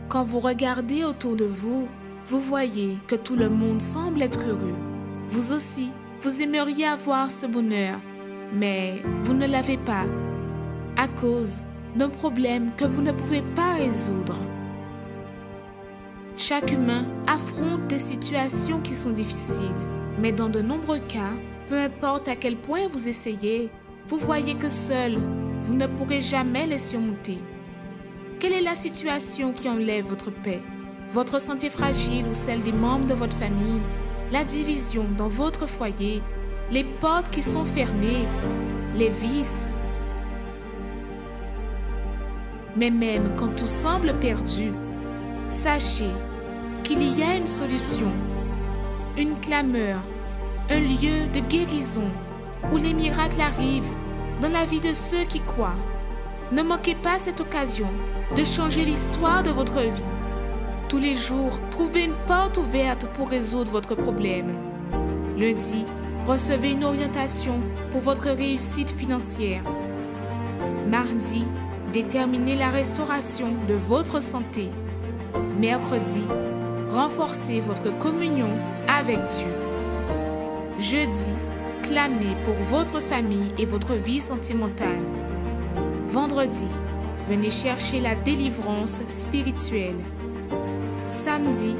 Quand vous regardez autour de vous, vous voyez que tout le monde semble être heureux. Vous aussi, vous aimeriez avoir ce bonheur, mais vous ne l'avez pas à cause d'un problème que vous ne pouvez pas résoudre. Chaque humain affronte des situations qui sont difficiles, mais dans de nombreux cas, peu importe à quel point vous essayez, vous voyez que seul, vous ne pourrez jamais les surmonter. Quelle est la situation qui enlève votre paix? Votre santé fragile ou celle des membres de votre famille? La division dans votre foyer? Les portes qui sont fermées? Les vices? Mais même quand tout semble perdu, sachez qu'il y a une solution, une clameur, un lieu de guérison où les miracles arrivent dans la vie de ceux qui croient. Ne manquez pas cette occasion de changer l'histoire de votre vie. Tous les jours, trouvez une porte ouverte pour résoudre votre problème. Lundi, recevez une orientation pour votre réussite financière. Mardi, déterminez la restauration de votre santé. Mercredi, renforcez votre communion avec Dieu. Jeudi, clamez pour votre famille et votre vie sentimentale. Vendredi, venez chercher la délivrance spirituelle. Samedi,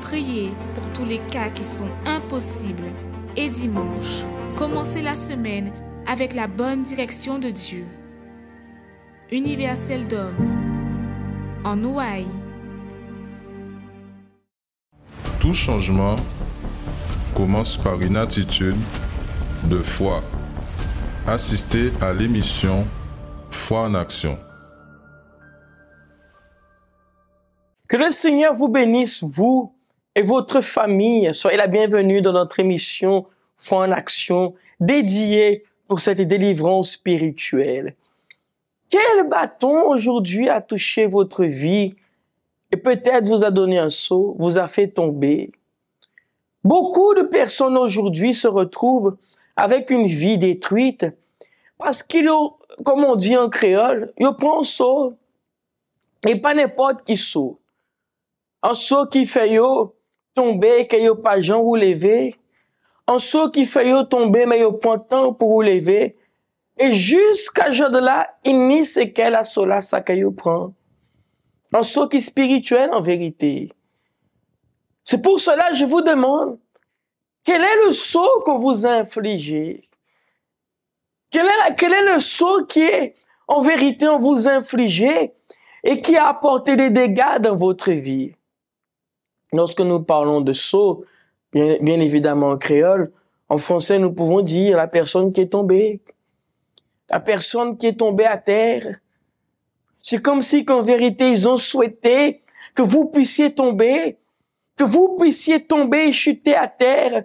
priez pour tous les cas qui sont impossibles. Et dimanche, commencez la semaine avec la bonne direction de Dieu. Universel d'Homme, en Ouaille. Tout changement commence par une attitude de foi. Assistez à l'émission Foi en action. Que le Seigneur vous bénisse, vous et votre famille. Soyez la bienvenue dans notre émission Foi en action, dédiée pour cette délivrance spirituelle. Quel bâton aujourd'hui a touché votre vie et peut-être vous a donné un saut, vous a fait tomber? Beaucoup de personnes aujourd'hui se retrouvent avec une vie détruite parce qu'ils ont, comme on dit en créole, ils prennent un saut et pas n'importe qui saut. Un saut qui fait yo tomber, que yo pas gens vous lever. Un saut qui fait yo tomber, mais yo prend temps pour vous lever. Et jusqu'à ce jour de là, il n'y sait quel assaut là ça que yo prend. Un saut qui est spirituel en vérité. C'est pour cela que je vous demande, quel est le saut qu'on vous a infligé? Quel est le saut qui est en vérité on vous a infligé et qui a apporté des dégâts dans votre vie? Lorsque nous parlons de saut, bien évidemment en créole, en français nous pouvons dire la personne qui est tombée. La personne qui est tombée à terre. C'est comme si qu'en vérité ils ont souhaité que vous puissiez tomber et chuter à terre,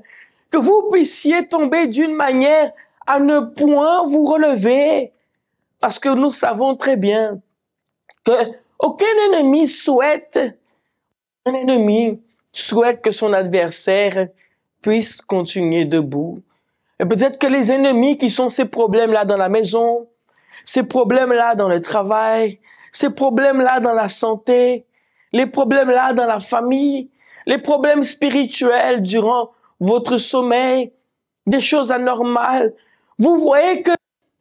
que vous puissiez tomber d'une manière à ne point vous relever. Parce que nous savons très bien que aucun ennemi souhaite que son adversaire puisse continuer debout. Et peut-être que les ennemis qui sont ces problèmes-là dans la maison, ces problèmes-là dans le travail, ces problèmes-là dans la santé, les problèmes-là dans la famille, les problèmes spirituels durant votre sommeil, des choses anormales. Vous voyez que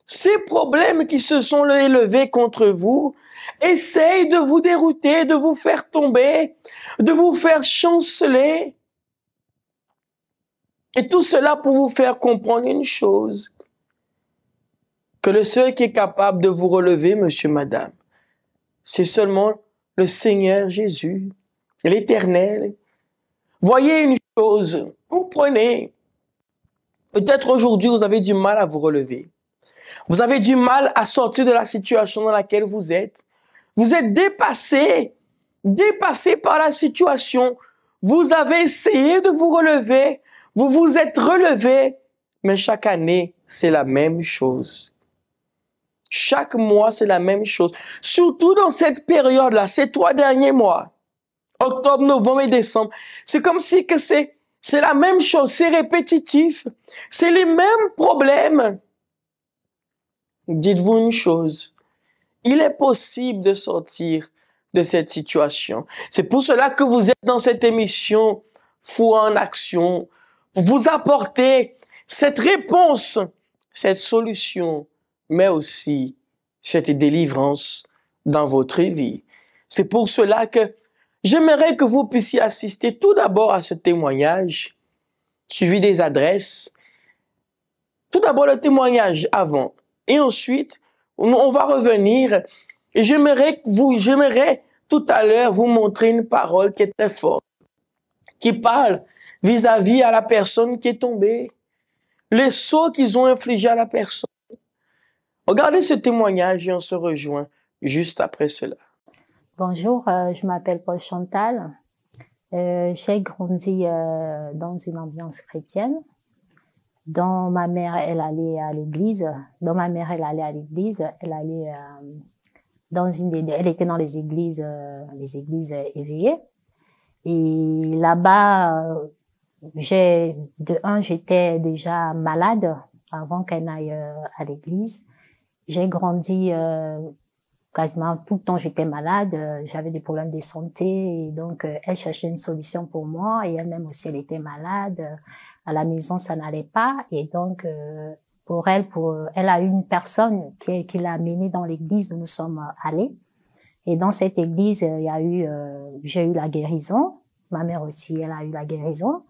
ces problèmes qui se sont élevés contre vous essayent de vous dérouter, de vous faire tomber, de vous faire chanceler. Et tout cela pour vous faire comprendre une chose, que le seul qui est capable de vous relever, monsieur, madame, c'est seulement le Seigneur Jésus, l'Éternel. Voyez une chose, comprenez, peut-être aujourd'hui vous avez du mal à vous relever. Vous avez du mal à sortir de la situation dans laquelle vous êtes. Vous êtes dépassé par la situation. Vous avez essayé de vous relever, vous vous êtes relevé, mais chaque année, c'est la même chose. Chaque mois, c'est la même chose. Surtout dans cette période-là, ces 3 derniers mois, octobre, novembre et décembre, c'est comme si que c'est la même chose, c'est répétitif, c'est les mêmes problèmes. Dites-vous une chose, il est possible de sortir de cette situation. C'est pour cela que vous êtes dans cette émission Foi en action, pour vous apporter cette réponse, cette solution, mais aussi cette délivrance dans votre vie. C'est pour cela que j'aimerais que vous puissiez assister tout d'abord à ce témoignage, suivi des adresses. Tout d'abord le témoignage avant, et ensuite on va revenir. Et j'aimerais tout à l'heure vous montrer une parole qui est très forte, qui parle vis-à-vis à la personne qui est tombée, les sauts qu'ils ont infligés à la personne. Regardez ce témoignage et on se rejoint juste après cela. Bonjour, je m'appelle Paul Chantal. J'ai grandi dans une ambiance chrétienne. Dont ma mère, elle allait à l'église. Elle allait elle était dans les églises éveillées. Et là-bas, j'étais déjà malade avant qu'elle n'aille à l'église. J'ai grandi quasiment tout le temps, j'étais malade, j'avais des problèmes de santé, et donc elle cherchait une solution pour moi, et elle-même aussi, elle était malade. À la maison, ça n'allait pas, et donc elle a eu une personne qui l'a amenée dans l'église où nous sommes allés. Et dans cette église, j'ai eu la guérison. Ma mère aussi, elle a eu la guérison.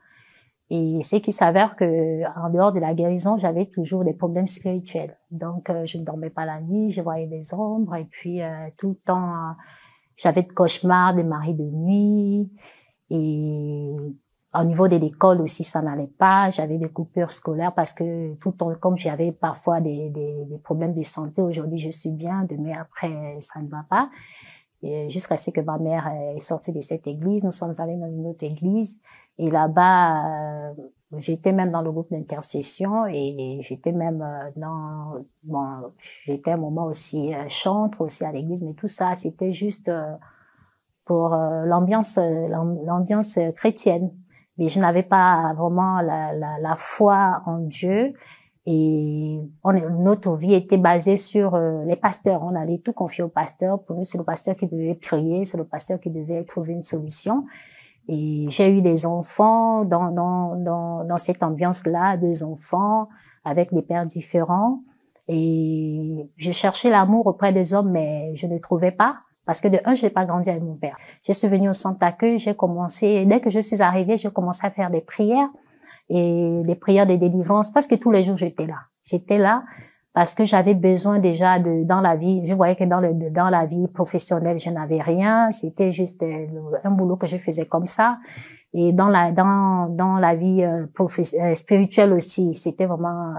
Et c'est qu'il s'avère que en dehors de la guérison, j'avais toujours des problèmes spirituels. Donc, je ne dormais pas la nuit, je voyais des ombres, et puis tout le temps, j'avais de cauchemars, des maris de nuit, et au niveau de l'école aussi, ça n'allait pas. J'avais des coupures scolaires parce que tout le temps, comme j'avais parfois des problèmes de santé, aujourd'hui je suis bien, demain après ça ne va pas. Et jusqu'à ce que ma mère est sortie de cette église, nous sommes allés dans une autre église. Et là-bas, j'étais même dans le groupe d'intercession, et j'étais même j'étais un moment aussi chantre aussi à l'église, mais tout ça, c'était juste pour l'ambiance chrétienne. Mais je n'avais pas vraiment la foi en Dieu, et notre vie était basée sur les pasteurs. On allait tout confier au pasteur. Pour nous, c'est le pasteur qui devait prier, c'est le pasteur qui devait trouver une solution. Et j'ai eu des enfants dans cette ambiance-là, 2 enfants avec des pères différents. Et je cherchais l'amour auprès des hommes, mais je ne trouvais pas. Parce que de un, je n'ai pas grandi avec mon père. Je suis venue au centre d'accueil, dès que je suis arrivée, j'ai commencé à faire des prières, et des prières de délivrance, parce que tous les jours, j'étais là. J'étais là parce que j'avais besoin déjà dans la vie. Je voyais que dans la vie professionnelle, je n'avais rien. C'était juste un boulot que je faisais comme ça. Et dans la vie spirituelle aussi, j'étais vraiment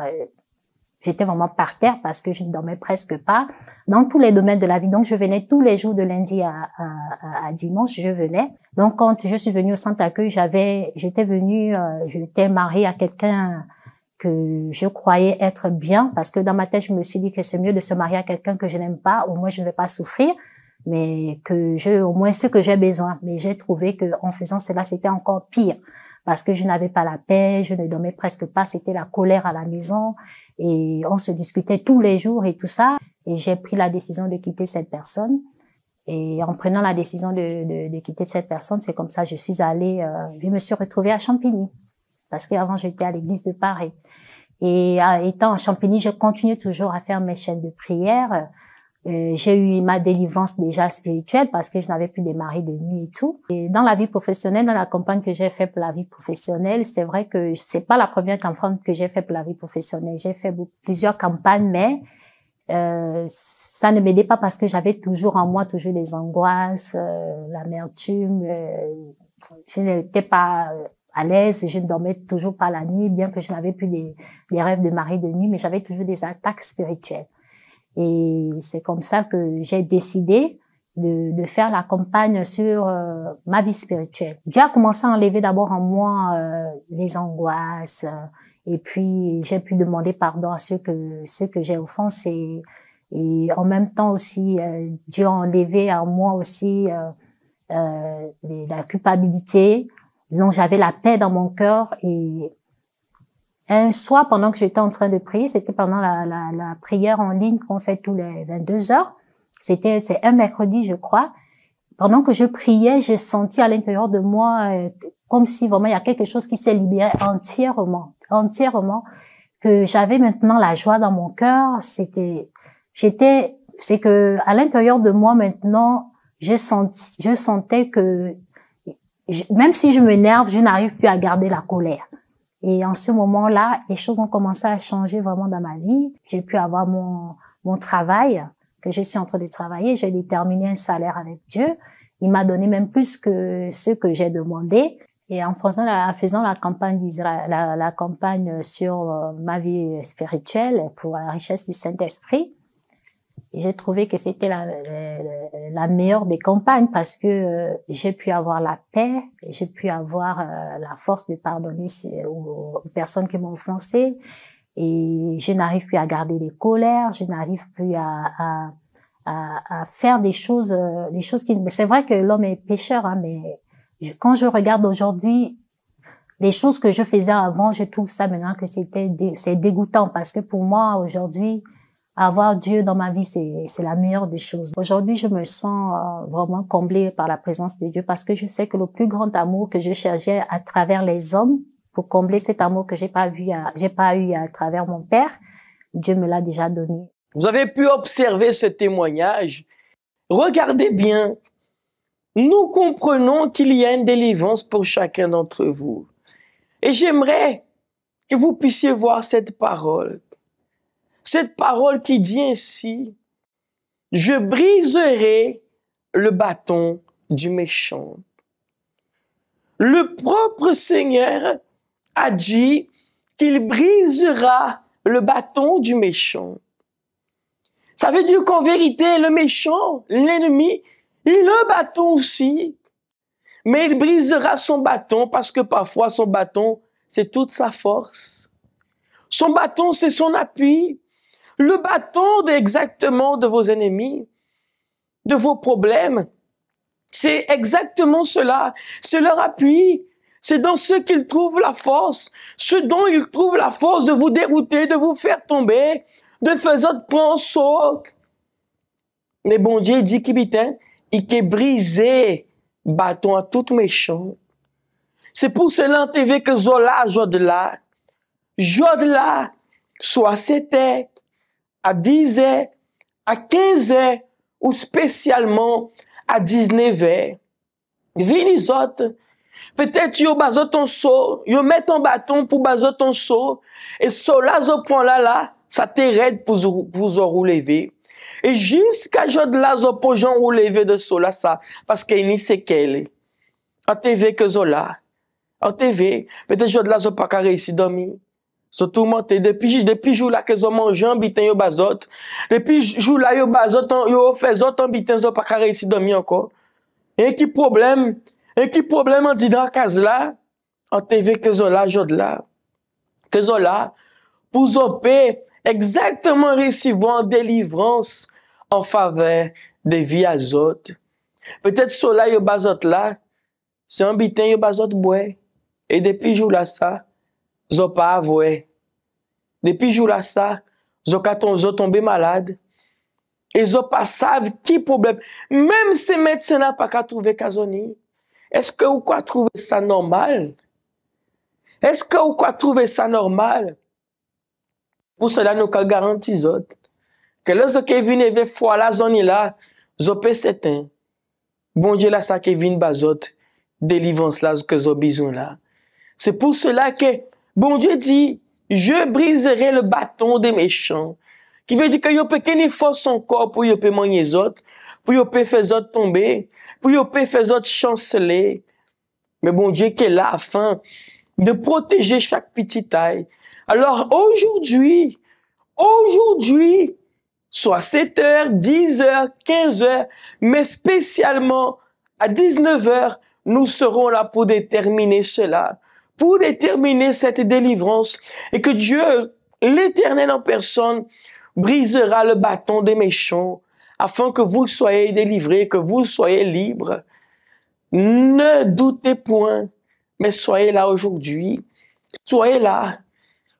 par terre parce que je ne dormais presque pas dans tous les domaines de la vie. Donc, je venais tous les jours de lundi à dimanche, je venais. Donc, quand je suis venue au centre d'accueil, j'étais mariée à quelqu'un que je croyais être bien, parce que dans ma tête, je me suis dit que c'est mieux de se marier à quelqu'un que je n'aime pas, au moins je ne vais pas souffrir, mais au moins ce que j'ai besoin. Mais j'ai trouvé que en faisant cela, c'était encore pire, parce que je n'avais pas la paix, je ne dormais presque pas, c'était la colère à la maison, et on se discutait tous les jours et tout ça. Et j'ai pris la décision de quitter cette personne. Et en prenant la décision de quitter cette personne, c'est comme ça que je me suis retrouvée à Champigny. Parce qu'avant, j'étais à l'église de Paris. Et étant à Champigny, je continue toujours à faire mes chaînes de prière. J'ai eu ma délivrance déjà spirituelle parce que je n'avais plus de mari de nuit et tout. Et dans la vie professionnelle, dans la campagne que j'ai fait pour la vie professionnelle, c'est vrai que c'est pas la première campagne que j'ai fait pour la vie professionnelle. J'ai fait plusieurs campagnes, mais ça ne m'aidait pas parce que j'avais toujours en moi des angoisses, l'amertume. Je n'étais pas à l'aise, je ne dormais toujours pas la nuit, bien que je n'avais plus des rêves de mari de nuit, mais j'avais toujours des attaques spirituelles. Et c'est comme ça que j'ai décidé de faire la campagne sur ma vie spirituelle. Dieu a commencé à enlever d'abord en moi les angoisses, et puis j'ai pu demander pardon à ceux que j'ai offensés. Et en même temps aussi, Dieu a enlevé en moi aussi la culpabilité. Donc j'avais la paix dans mon cœur. Et un soir, pendant que j'étais en train de prier, c'était pendant la prière en ligne qu'on fait tous les 22 heures. C'est un mercredi, je crois. pendant que je priais, j'ai senti à l'intérieur de moi comme si vraiment il y a quelque chose qui s'est libéré entièrement, que j'avais maintenant la joie dans mon cœur. C'est que à l'intérieur de moi maintenant, je sentais que même si je m'énerve, je n'arrive plus à garder la colère. Et en ce moment-là, les choses ont commencé à changer vraiment dans ma vie. J'ai pu avoir mon travail que je suis en train de travailler. J'ai déterminé un salaire avec Dieu. Il m'a donné même plus que ce que j'ai demandé. Et en faisant la campagne d'Israël, la campagne sur ma vie spirituelle pour la richesse du Saint-Esprit, j'ai trouvé que c'était la meilleure des campagnes parce que j'ai pu avoir la paix, j'ai pu avoir la force de pardonner aux personnes qui m'ont offensé, et je n'arrive plus à garder les colères, je n'arrive plus à faire des choses qui... C'est vrai que l'homme est pécheur, hein, mais quand je regarde aujourd'hui les choses que je faisais avant, je trouve ça maintenant que c'est dégoûtant parce que pour moi aujourd'hui, avoir Dieu dans ma vie, c'est la meilleure des choses. Aujourd'hui, je me sens vraiment comblée par la présence de Dieu parce que je sais que le plus grand amour que je cherchais à travers les hommes, pour combler cet amour que j'ai pas eu à travers mon père, Dieu me l'a déjà donné. Vous avez pu observer ce témoignage. Regardez bien. Nous comprenons qu'il y a une délivrance pour chacun d'entre vous. Et j'aimerais que vous puissiez voir cette parole. Cette parole qui dit ainsi, « Je briserai le bâton du méchant. » Le propre Seigneur a dit qu'il brisera le bâton du méchant. Ça veut dire qu'en vérité, le méchant, l'ennemi, il a un bâton aussi. Mais il brisera son bâton parce que parfois son bâton, c'est toute sa force. Son bâton, c'est son appui. Le bâton exactement de vos ennemis, de vos problèmes, c'est exactement cela. C'est leur appui. C'est dans ce qu'ils trouvent la force. Ce dont ils trouvent la force de vous dérouter, de vous faire tomber, de faire prendre saut. Mais bon Dieu dit qu'il a brisé bâton à tout méchant. C'est pour cela en TV que Zola, Jodla, soit 7 heures, à 10 heures, à 15 heures, ou spécialement à 19 heures. Vini autres, peut-être yo bazot ton saut, yo met ton bâton pour bazot ton saut, et cela zo prend là, ça t'aide pour roulever. Et jusqu'à jour de là, zo pour Jean roulever de cela, ça, parce qu'il n'y sait qu'elle. En TV que Zola. En TV, peut-être jour de là, zo pas qu'à réussir dormir. So tourmenté depuis jour là que zo mange en bitin yo bazot. Depuis jour là yo bazot yo fait autres en bitin zo pas qu'à réussir dormir encore. Et qui problème en dit dans case là en TV que Zola jour de là. Que Zola pour zopé exactement recevoir délivrance en faveur des vies azotes. Peut-être cela yo bazot là, c'est un bitin yo bazot bois. Et depuis jour là ça, zo pas avoué. Depuis jour là ça, zo tombé malade. Et zo pas savent qui problème. Même ces médecins n'a pas qu'à trouver casoni. Est-ce que vous quoi trouver ça normal? Est-ce que vous quoi trouver ça normal? Pour cela, nous qu'à garantir que lorsque vient avec foi la zone là, zo peut certain. Bon Dieu là ça qui vient bazot, délivrance là que zo besoin là. C'est pour cela que bon Dieu dit, je briserai le bâton des méchants. Qui veut dire que yo peut qu'une force son corps pour yo peut manier les autres, pour yo peut faire les autres tomber, pour yo peut faire les autres chanceler. Mais bon Dieu qui est là afin de protéger chaque petite taille. Alors aujourd'hui, soit 7 heures, 10 heures, 15 heures, mais spécialement à 19 heures, nous serons là pour déterminer cela, pour déterminer cette délivrance, et que Dieu, l'Éternel en personne, brisera le bâton des méchants, afin que vous soyez délivrés, que vous soyez libres. Ne doutez point, mais soyez là aujourd'hui. Soyez là.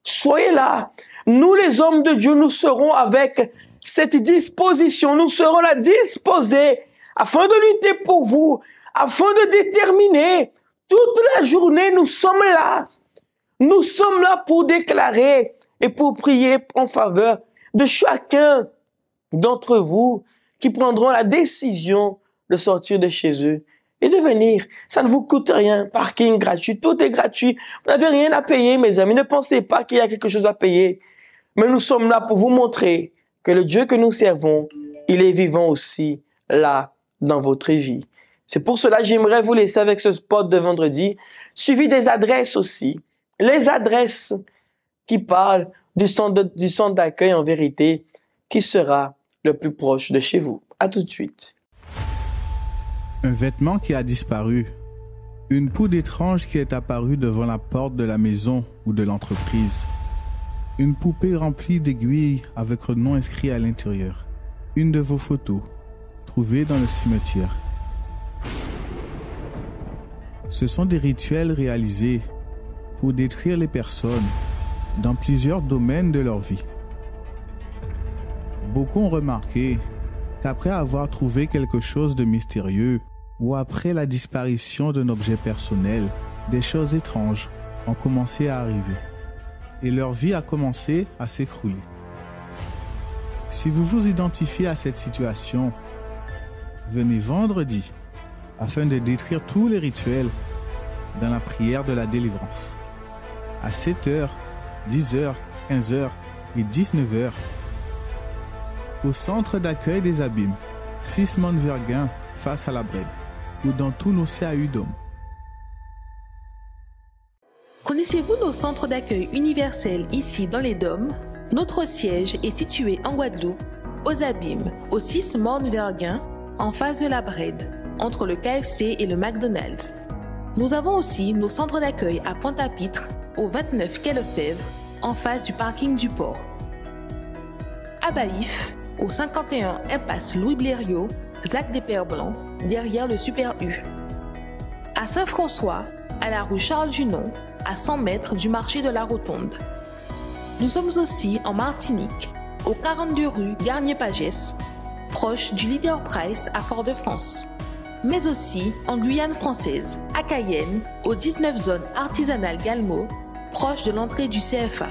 Soyez là. Nous, les hommes de Dieu, nous serons avec cette disposition. Nous serons là disposés afin de lutter pour vous, afin de déterminer. Toute la journée, nous sommes là. Nous sommes là pour déclarer et pour prier en faveur de chacun d'entre vous qui prendront la décision de sortir de chez eux et de venir. Ça ne vous coûte rien. Parking gratuit, tout est gratuit. Vous n'avez rien à payer, mes amis. Ne pensez pas qu'il y a quelque chose à payer. Mais nous sommes là pour vous montrer que le Dieu que nous servons, il est vivant aussi là dans votre vie. C'est pour cela que j'aimerais vous laisser avec ce spot de vendredi, suivi des adresses aussi. Les adresses qui parlent du centre d'accueil en vérité, qui sera le plus proche de chez vous. À tout de suite. Un vêtement qui a disparu. Une poudre étrange qui est apparue devant la porte de la maison ou de l'entreprise. Une poupée remplie d'aiguilles avec votre nom inscrit à l'intérieur. Une de vos photos, trouvée dans le cimetière. Ce sont des rituels réalisés pour détruire les personnes dans plusieurs domaines de leur vie. Beaucoup ont remarqué qu'après avoir trouvé quelque chose de mystérieux ou après la disparition d'un objet personnel, des choses étranges ont commencé à arriver et leur vie a commencé à s'écrouler. Si vous vous identifiez à cette situation, venez vendredi afin de détruire tous les rituels dans la prière de la délivrance. À 7h, 10h, 15h et 19h, au centre d'accueil des Abîmes, 6 Montverguin face à la Brède, ou dans tous nos CAU d'hommes. Connaissez-vous nos centres d'accueil universels ici dans les Dômes? Notre siège est situé en Guadeloupe, aux Abîmes, au 6 Montverguin, en face de la Brède, entre le KFC et le McDonald's. Nous avons aussi nos centres d'accueil à Pointe-à-Pitre, au 29 quai Lefebvre, en face du parking du port. À Baïf, au 51 impasse Louis Blériot, Zac des Pères Blancs, derrière le Super U. À Saint-François, à la rue Charles Junon, à 100 mètres du marché de la Rotonde. Nous sommes aussi en Martinique, au 42 rue Garnier-Pagès, proche du Leader Price à Fort-de-France. Mais aussi en Guyane française, à Cayenne, au 19 zone artisanale Galmo, proche de l'entrée du CFA.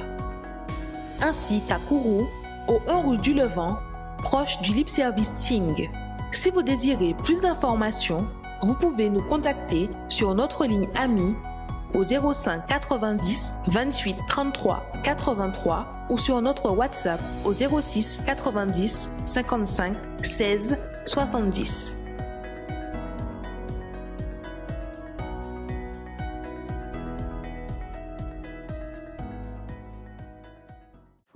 Ainsi qu'à Kourou, au 1 rue du Levant, proche du Lip Service Ting. Si vous désirez plus d'informations, vous pouvez nous contacter sur notre ligne AMI au 05 90 28 33 83 ou sur notre WhatsApp au 06 90 55 16 70.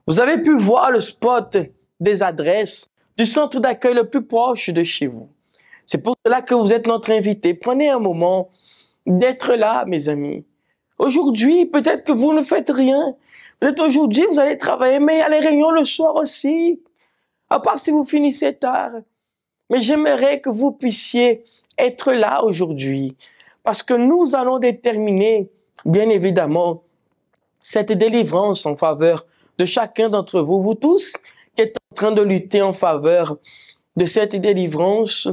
Vous avez pu voir le spot des adresses du centre d'accueil le plus proche de chez vous. C'est pour cela que vous êtes notre invité. Prenez un moment d'être là, mes amis. Aujourd'hui, peut-être que vous ne faites rien. Peut-être aujourd'hui, vous allez travailler, mais il y a les réunions le soir aussi. À part si vous finissez tard. Mais j'aimerais que vous puissiez être là aujourd'hui. Parce que nous allons déterminer, bien évidemment, cette délivrance en faveur de chacun d'entre vous, vous tous qui êtes en train de lutter en faveur de cette délivrance,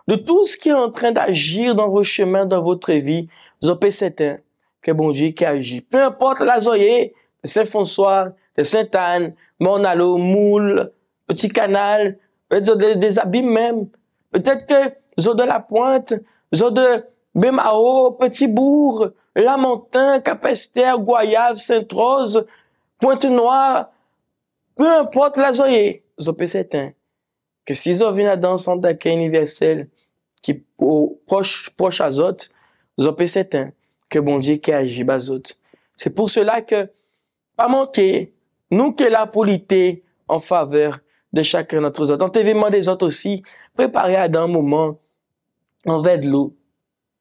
de tout ce qui est en train d'agir dans vos chemins, dans votre vie, Zopé certain que bon Dieu qui agit. Peu importe la zoé, de Saint-François, de Sainte-Anne, Mornalo, Moule, Petit Canal, peut-être des Abîmes même, peut-être que Zo de la Pointe, Zo de Bémao, Petit-Bourg, Lamentin, Capester, Goyave, Sainte-Rose, Pointe-Noire, peu importe la zoé, Zopé certain que si vous venez dans un centre d'accueil universel qui proche à Zot, Zopé certain que bon Dieu qui agit bazot. C'est pour cela que, pas manquer, nous qui est là pour lutter en faveur de chacun d'entre nous. Dans l'événement des autres aussi, préparez à un moment en verre de l'eau,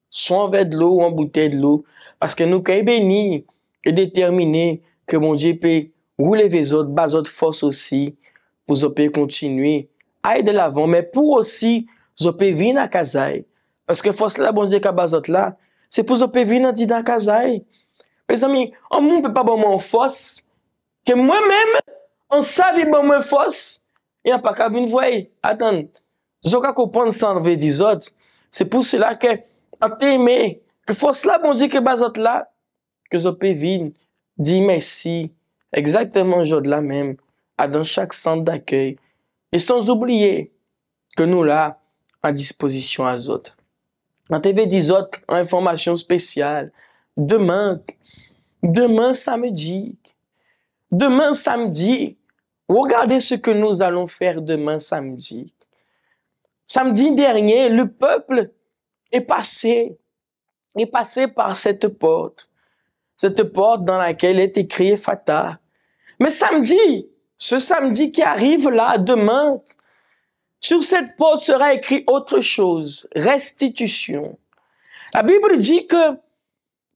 soit en verre de l'eau ou en bouteille de l'eau, parce que nous qui bénis et déterminés que mon Dieu peut rouler les autres, bazot force aussi, pour zopé continuer à aller de l'avant, mais pour aussi zopé venir à Kazaï. Parce que force là, bon Dieu, qu'à bazot là, c'est pour zopé venir dans la Kazaï. Mes amis, on ne peut pas bon moi en force, que moi-même, on savait bon moi force, et on pas qu'à venir voir. Attends, Zoka comprendre ça en veut des autres. C'est pour cela que, en t'aimer, que force là, bon Dieu, que bazot là, que zo peut vin, dit merci, exactement jour de la même, à dans chaque centre d'accueil. Et sans oublier que nous là, en disposition à autres. En TV des autres, information spéciale. Demain samedi, regardez ce que nous allons faire demain samedi. Samedi dernier, le peuple est passé par cette porte dans laquelle est écrit Fata. Mais ce samedi qui arrive là, demain, sur cette porte sera écrit autre chose, restitution. La Bible dit que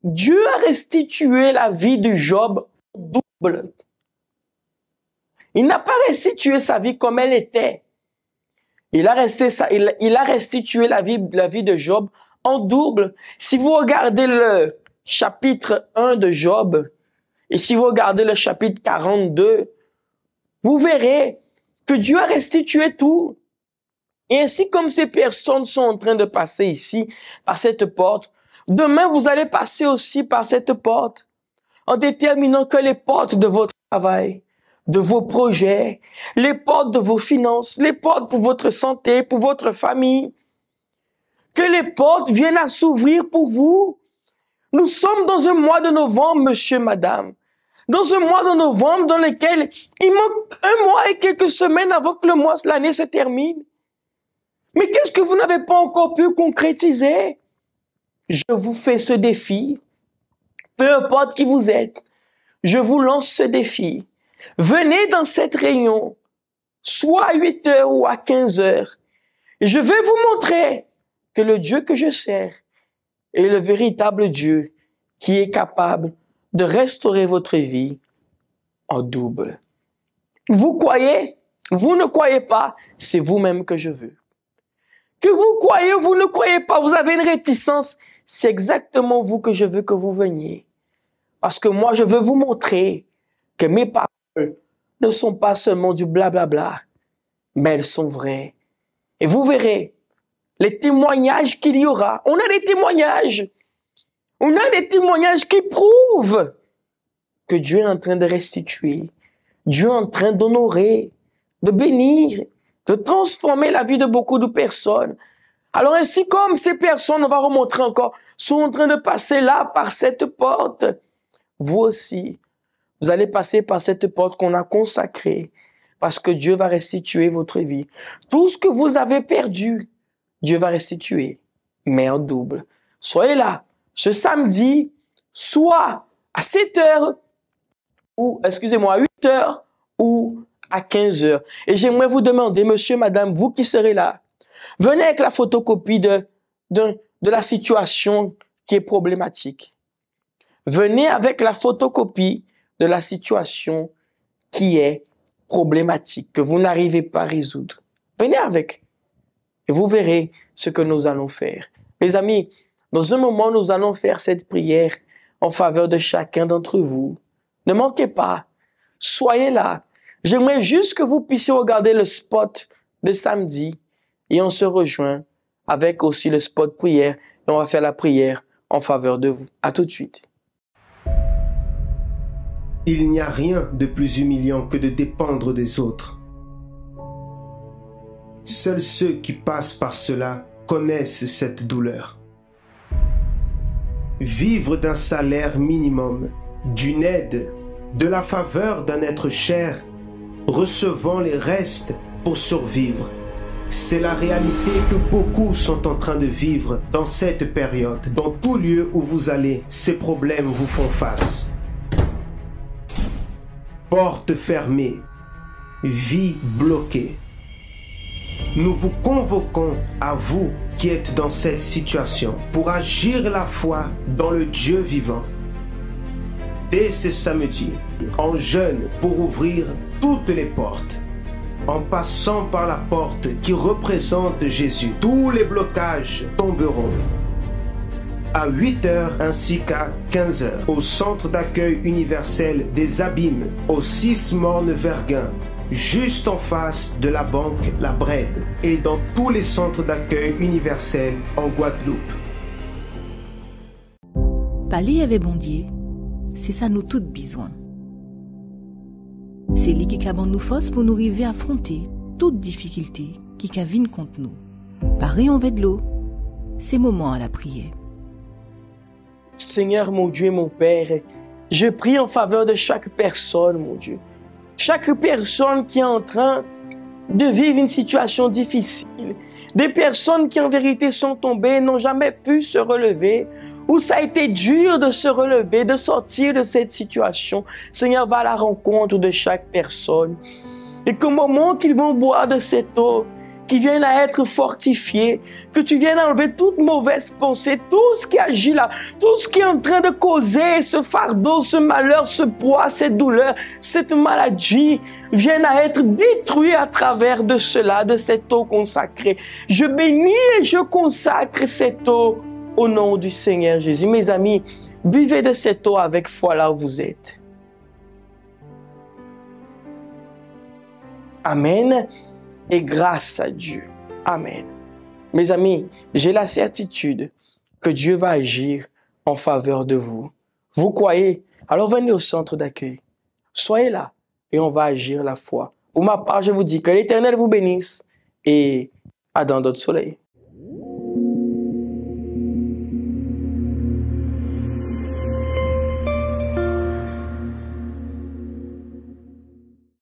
Dieu a restitué la vie de Job double. Il n'a pas restitué sa vie comme elle était. Il a restitué la vie de Job en double. Si vous regardez le chapitre 1 de Job, et si vous regardez le chapitre 42, vous verrez que Dieu a restitué tout. Et ainsi comme ces personnes sont en train de passer ici, par cette porte, demain vous allez passer aussi par cette porte, en déterminant que les portes de votre travail, de vos projets, les portes de vos finances, les portes pour votre santé, pour votre famille, que les portes viennent à s'ouvrir pour vous. Nous sommes dans un mois de novembre, monsieur, madame. Dans un mois de novembre dans lequel il manque un mois et quelques semaines avant que l'année se termine. Mais qu'est-ce que vous n'avez pas encore pu concrétiser? Je vous fais ce défi. Peu importe qui vous êtes, je vous lance ce défi. Venez dans cette réunion, soit à 8 heures ou à 15 heures. Et je vais vous montrer que le Dieu que je sers est le véritable Dieu qui est capable de restaurer votre vie en double. Vous croyez? Vous ne croyez pas? C'est vous-même que je veux. Que vous croyez ou vous ne croyez pas, vous avez une réticence, c'est exactement vous que je veux que vous veniez. Parce que moi, je veux vous montrer que mes paroles ne sont pas seulement du blablabla, mais elles sont vraies. Et vous verrez les témoignages qu'il y aura. On a des témoignages. On a des témoignages qui prouvent que Dieu est en train de restituer. Dieu est en train d'honorer, de bénir, de transformer la vie de beaucoup de personnes. Alors ainsi comme ces personnes, on va remontrer encore, sont en train de passer là par cette porte, vous aussi, vous allez passer par cette porte qu'on a consacrée parce que Dieu va restituer votre vie. Tout ce que vous avez perdu, Dieu va restituer, mais en double. Soyez là ce samedi, soit à 7 heures, ou, à 8 heures, ou à 15 heures. Et j'aimerais vous demander, monsieur, madame, vous qui serez là, venez avec la photocopie de la situation qui est problématique. Venez avec la photocopie de la situation qui est problématique, que vous n'arrivez pas à résoudre. Venez avec. Et vous verrez ce que nous allons faire. Les amis, dans un moment, nous allons faire cette prière en faveur de chacun d'entre vous. Ne manquez pas. Soyez là. J'aimerais juste que vous puissiez regarder le spot de samedi et on se rejoint avec aussi le spot prière et on va faire la prière en faveur de vous. À tout de suite. Il n'y a rien de plus humiliant que de dépendre des autres. Seuls ceux qui passent par cela connaissent cette douleur. Vivre d'un salaire minimum, d'une aide, de la faveur d'un être cher, recevant les restes pour survivre. C'est la réalité que beaucoup sont en train de vivre dans cette période. Dans tout lieu où vous allez, ces problèmes vous font face. Porte fermée, vie bloquée. Nous vous convoquons à vous qui êtes dans cette situation pour agir la foi dans le Dieu vivant. Dès ce samedi, en jeûne pour ouvrir toutes les portes, en passant par la porte qui représente Jésus, tous les blocages tomberont. À 8 heures ainsi qu'à 15 heures, au centre d'accueil universel des Abîmes, au 6 Morne Verguin, juste en face de la banque La Brède et dans tous les centres d'accueil universels en Guadeloupe. Parler avec Bondier, c'est ça nous toutes besoin. C'est lui qui a nous force pour nous arriver à affronter toute difficulté qui vienne contre nous. Pareil en de l'eau, c'est moment à la prière. Seigneur mon Dieu et mon Père, je prie en faveur de chaque personne, mon Dieu. Chaque personne qui est en train de vivre une situation difficile. Des personnes qui en vérité sont tombées, n'ont jamais pu se relever, où ça a été dur de se relever, de sortir de cette situation. Seigneur, va à la rencontre de chaque personne. Et qu'au moment qu'ils vont boire de cette eau, qu'ils viennent à être fortifiés, que tu viennes enlever toute mauvaise pensée, tout ce qui agit là, tout ce qui est en train de causer ce fardeau, ce malheur, ce poids, cette douleur, cette maladie, viennent à être détruits à travers de cela, de cette eau consacrée. Je bénis et je consacre cette eau au nom du Seigneur Jésus. Mes amis, buvez de cette eau avec foi là où vous êtes. Amen. Et grâce à Dieu. Amen. Mes amis, j'ai la certitude que Dieu va agir en faveur de vous. Vous croyez? Alors venez au centre d'accueil. Soyez là et on va agir la foi. Pour ma part, je vous dis que l'Éternel vous bénisse et à dans d'autres soleils.